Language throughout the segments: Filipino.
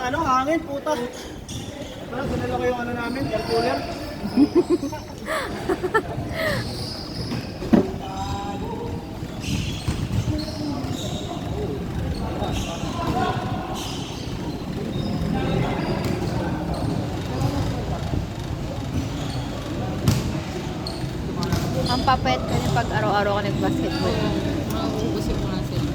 ano, hangin, puta. Parang dinala ko yung ano namin, air cooler. Ang papayat ka niya pag araw-araw ka nag-basketball. Mauubos yung mga sila.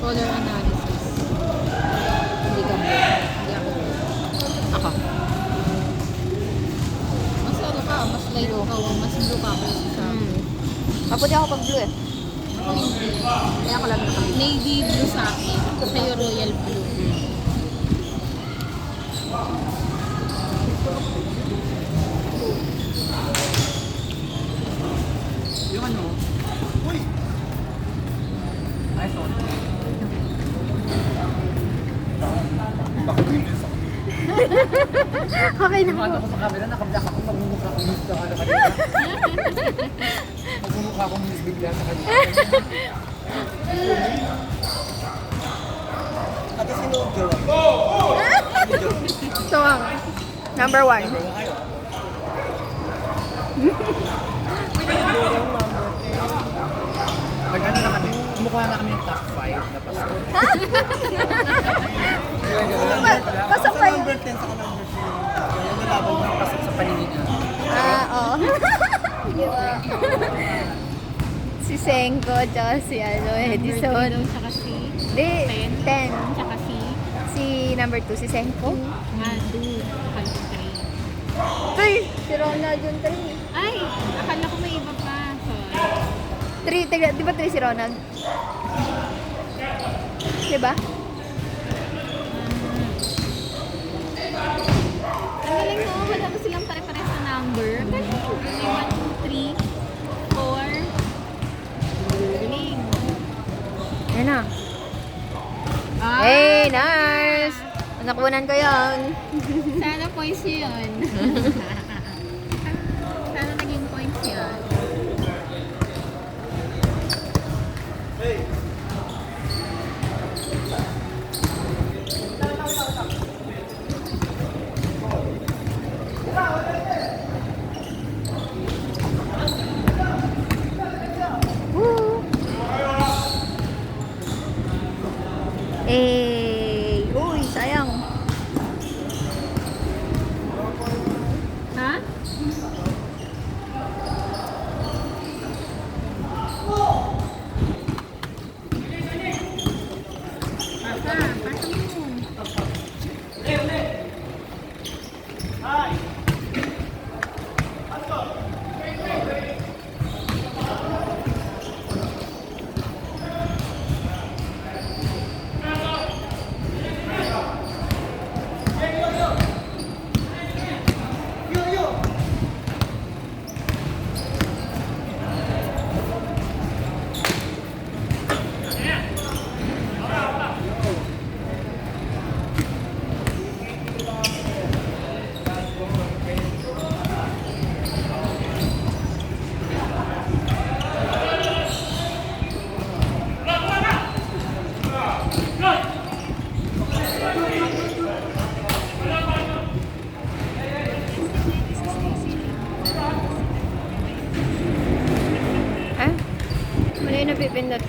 Color analysis. Hindi ka mo. Hindi ako. Ako. Mas ano ka, mas lalo ka, mas blue ka kasi sa Maputi ako pag blue eh. ako hindi. Kaya ako lang nakakita. Navy blue sa akin. Sa'yo royal blue. Yung ano? Uy! Ay, sorry. Bakit yun sa Okay na po. ako sa camera, nakablock ako, magmumukha akong miss ka na kanina. Magmumukha akong miss bigla sa kanina. Ate sinugyo. So, number 1. Pag ano na kami, kumukha na kami ng top 5 na pasko. Pasok pa yun. Number 10 sa number 3. Yung nalaban ng pasok sa paningin niya. Oo. Si Senko, tsaka si Edison. Tsaka si Di, 10. Tsaka si Si number 2, si Senko. Madu. Akala ko 3. Ay, si Ronald yung 3. Ay! Akala ko may iba pa. Sorry. 3, di ba 3 si Ronald? Di ba? Ang galing mo, wala mo silang pare-pares na number. Galing. May 1, 2, 3, 4. Galing. Yan na. Ah! Hey, nice! Nakunan ko yun. Sana points yun. Sana naging points yun. Woo! Eh, uy, sayang. Ha? Pasa mo. Eh? Mali na pipindot.